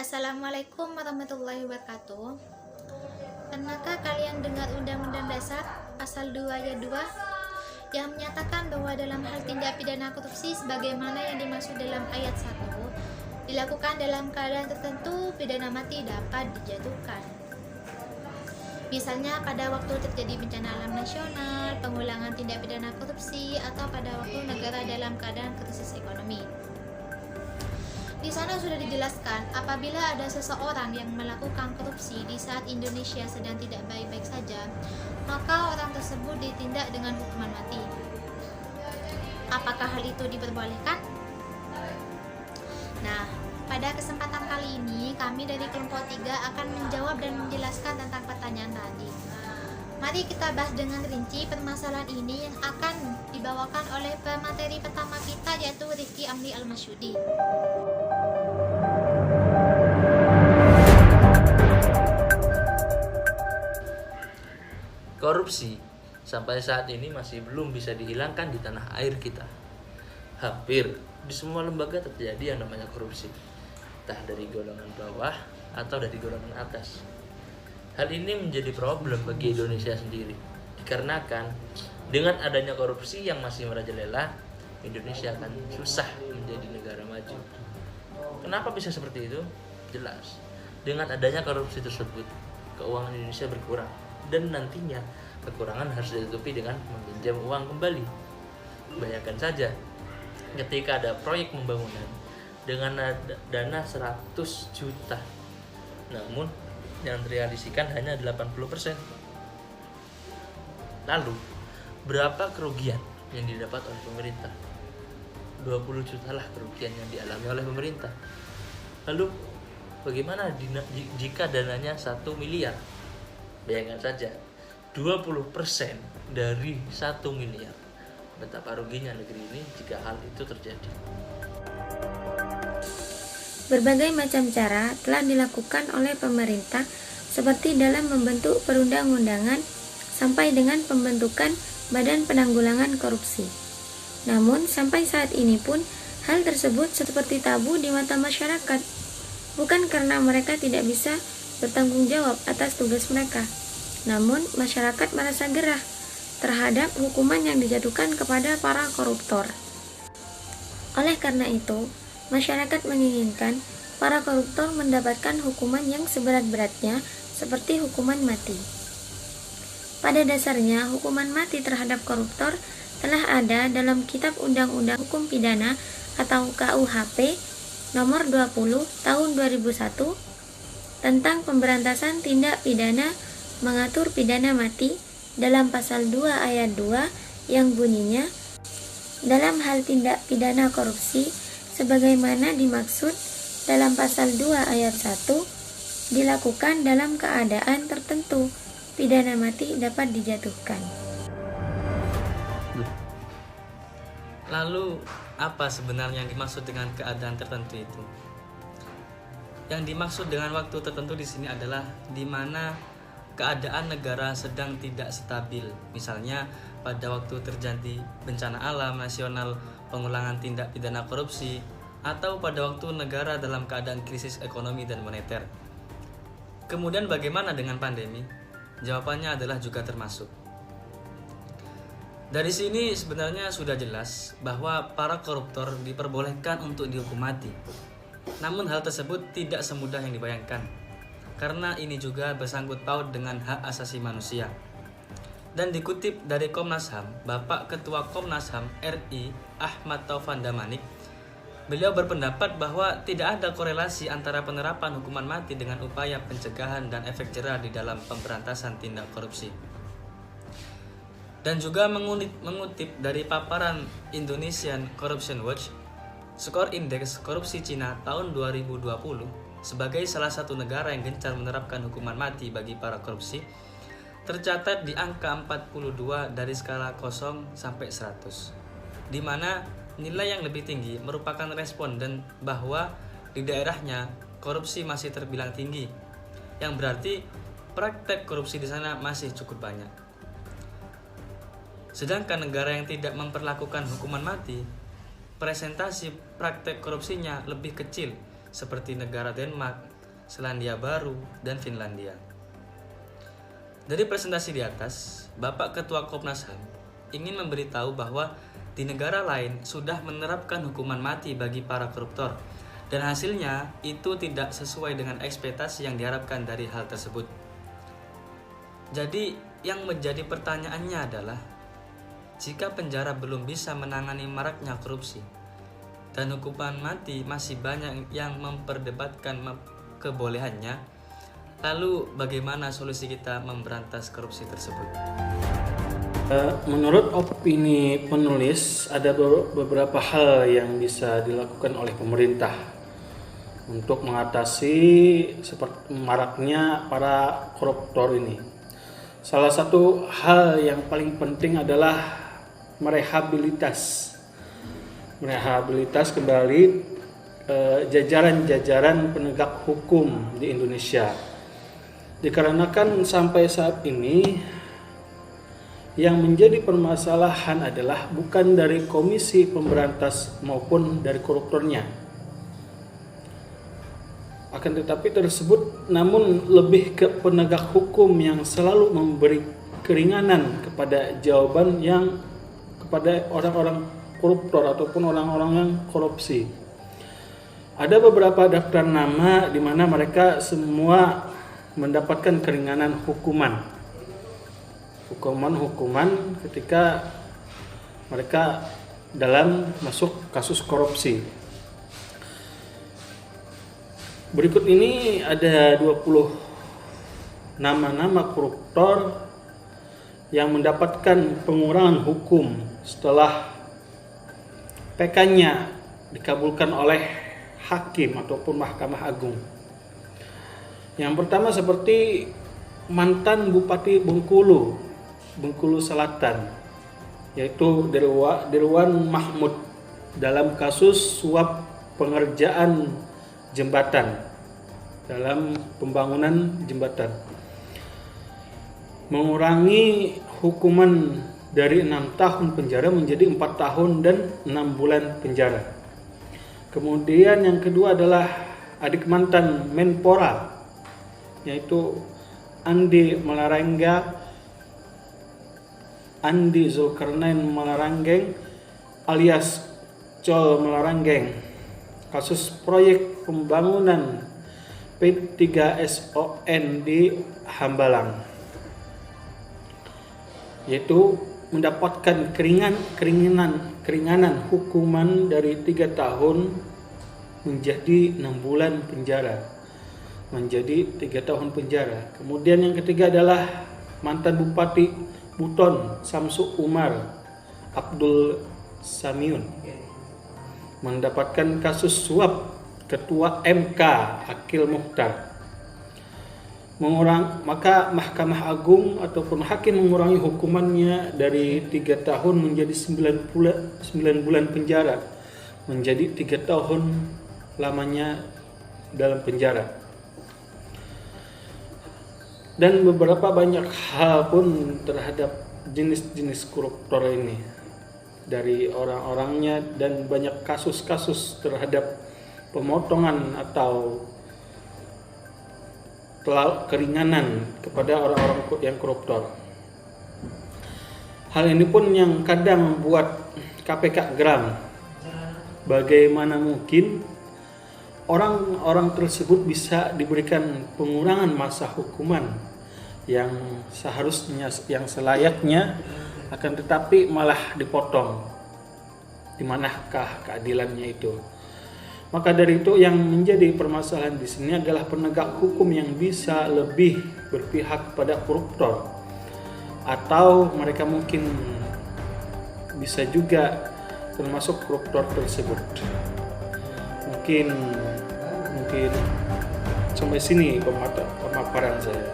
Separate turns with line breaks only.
Assalamualaikum warahmatullahi wabarakatuh. Pernahkah kalian dengar Undang-Undang Dasar Pasal 2 Ayat 2 yang menyatakan bahwa dalam hal tindak pidana korupsi sebagaimana yang dimaksud dalam ayat 1 dilakukan dalam keadaan tertentu, pidana mati dapat dijatuhkan. Misalnya pada waktu terjadi bencana alam nasional, pengulangan tindak pidana korupsi, atau pada waktu negara dalam keadaan krisis ekonomi. Di sana sudah dijelaskan, apabila ada seseorang yang melakukan korupsi di saat Indonesia sedang tidak baik-baik saja, maka orang tersebut ditindak dengan hukuman mati. Apakah hal itu diperbolehkan? Nah, pada kesempatan kali ini, kami dari kelompok 3 akan menjawab dan menjelaskan tentang pertanyaan tadi. Mari kita bahas dengan rinci permasalahan ini yang akan dibawakan oleh pemateri pertama kita, yaitu Rifki Amri Al-Masyudi.
Korupsi sampai saat ini masih belum bisa dihilangkan di tanah air kita. Hampir di semua lembaga terjadi yang namanya korupsi, entah dari golongan bawah atau dari golongan atas. Hal ini menjadi problem bagi Indonesia sendiri, dikarenakan dengan adanya korupsi yang masih merajalela, Indonesia akan susah menjadi negara maju. Kenapa bisa seperti itu? Jelas, dengan adanya korupsi tersebut, keuangan Indonesia berkurang, dan nantinya kekurangan harus ditutupi dengan meminjam uang kembali. Bayangkan saja, ketika ada proyek pembangunan dengan dana 100 juta, namun yang terrealisasikan hanya 80%. Lalu, berapa kerugian yang didapat oleh pemerintah? 20 juta lah kerugian yang dialami oleh pemerintah. Lalu, bagaimana jika dananya 1 miliar? Bayangkan saja, 20% dari 1 miliar. Betapa ruginya negeri ini jika hal itu terjadi.
Berbagai macam cara telah dilakukan oleh pemerintah, seperti dalam membentuk perundang-undangan sampai dengan pembentukan Badan Penanggulangan Korupsi. Namun sampai saat ini pun hal tersebut seperti tabu di mata masyarakat, bukan karena mereka tidak bisa bertanggung jawab atas tugas mereka, namun masyarakat merasa gerah terhadap hukuman yang dijatuhkan kepada para koruptor. Oleh karena itu, masyarakat menginginkan para koruptor mendapatkan hukuman yang seberat-beratnya, seperti hukuman mati. Pada dasarnya, hukuman mati terhadap koruptor telah ada dalam Kitab Undang-Undang Hukum Pidana atau KUHP nomor 20 tahun 2001 tentang pemberantasan tindak pidana mengatur pidana mati dalam pasal 2 ayat 2 yang bunyinya, dalam hal tindak pidana korupsi sebagaimana dimaksud dalam pasal 2 ayat 1 dilakukan dalam keadaan tertentu, pidana mati dapat dijatuhkan.
Lalu, apa sebenarnya yang dimaksud dengan keadaan tertentu itu? Yang dimaksud dengan waktu tertentu di sini adalah di mana keadaan negara sedang tidak stabil. Misalnya pada waktu terjadi bencana alam nasional, pengulangan tindak pidana korupsi, atau pada waktu negara dalam keadaan krisis ekonomi dan moneter. Kemudian bagaimana dengan pandemi? Jawabannya adalah juga termasuk. Dari sini sebenarnya sudah jelas bahwa para koruptor diperbolehkan untuk dihukum mati. Namun hal tersebut tidak semudah yang dibayangkan, karena ini juga bersangkut paut dengan hak asasi manusia. Dan dikutip dari Komnas HAM, Bapak Ketua Komnas HAM RI Ahmad Taufan Damanik, beliau berpendapat bahwa tidak ada korelasi antara penerapan hukuman mati dengan upaya pencegahan dan efek jerah di dalam pemberantasan tindak korupsi. Dan juga mengutip dari paparan Indonesian Corruption Watch, skor indeks korupsi Cina tahun 2020 sebagai salah satu negara yang gencar menerapkan hukuman mati bagi para korupsi, tercatat di angka 42 dari skala 0 sampai 100, di mana nilai yang lebih tinggi merupakan responden bahwa di daerahnya korupsi masih terbilang tinggi, yang berarti praktek korupsi di sana masih cukup banyak. Sedangkan negara yang tidak memperlakukan hukuman mati, presentasi praktek korupsinya lebih kecil, seperti negara Denmark, Selandia Baru, dan Finlandia. Dari presentasi di atas, Bapak Ketua Komnas HAM ingin memberitahu bahwa di negara lain sudah menerapkan hukuman mati bagi para koruptor, dan hasilnya itu tidak sesuai dengan ekspektasi yang diharapkan dari hal tersebut. Jadi, yang menjadi pertanyaannya adalah, jika penjara belum bisa menangani maraknya korupsi, dan hukuman mati masih banyak yang memperdebatkan kebolehannya, lalu bagaimana solusi kita memberantas korupsi tersebut?
Menurut opini penulis, ada beberapa hal yang bisa dilakukan oleh pemerintah untuk mengatasi seperti maraknya para koruptor ini. Salah satu hal yang paling penting adalah merehabilitas kembali jajaran-jajaran penegak hukum di Indonesia. Dikarenakan sampai saat ini yang menjadi permasalahan adalah bukan dari komisi pemberantas maupun dari koruptornya. Akan tetapi tersebut namun lebih ke penegak hukum yang selalu memberi keringanan kepada jawaban yang kepada orang-orang koruptor ataupun orang-orang yang korupsi. Ada beberapa daftar nama di mana mereka semua mendapatkan keringanan hukuman ketika mereka dalam masuk kasus korupsi. Berikut ini ada 20 nama-nama koruptor yang mendapatkan pengurangan hukum setelah PK-nya dikabulkan oleh hakim ataupun Mahkamah Agung. Yang pertama seperti mantan Bupati Bengkulu Selatan, yaitu Dirwan Mahmud dalam kasus suap pengerjaan jembatan dalam pembangunan jembatan. Mengurangi hukuman dari 6 tahun penjara menjadi 4 tahun dan 6 bulan penjara. Kemudian yang kedua adalah adik mantan Menpora, yaitu Andi Zulkarnain Malaranggeng alias Col Malaranggeng, kasus proyek pembangunan P3SON di Hambalang, yaitu mendapatkan keringanan hukuman dari 3 tahun menjadi 6 bulan penjara, menjadi 3 tahun penjara. Kemudian yang ketiga adalah mantan Bupati Buton Samsu Umar Abdul Samiun, mendapatkan kasus suap Ketua MK Akil Mukhtar. Maka Mahkamah Agung ataupun hakim mengurangi hukumannya dari 3 tahun menjadi 9 bulan penjara, menjadi 3 tahun lamanya dalam penjara. Dan beberapa banyak hal pun terhadap jenis-jenis koruptor ini dari orang-orangnya, dan banyak kasus-kasus terhadap pemotongan atau keringanan kepada orang-orang yang koruptor. Hal ini pun yang kadang membuat KPK geram. Bagaimana mungkin orang-orang tersebut bisa diberikan pengurangan masa hukuman yang seharusnya, yang selayaknya, akan tetapi malah dipotong. Di manakah keadilannya itu? Maka dari itu yang menjadi permasalahan di sini adalah penegak hukum yang bisa lebih berpihak pada koruptor, atau mereka mungkin bisa juga termasuk koruptor tersebut. Mungkin sampai sini pemaparan saya.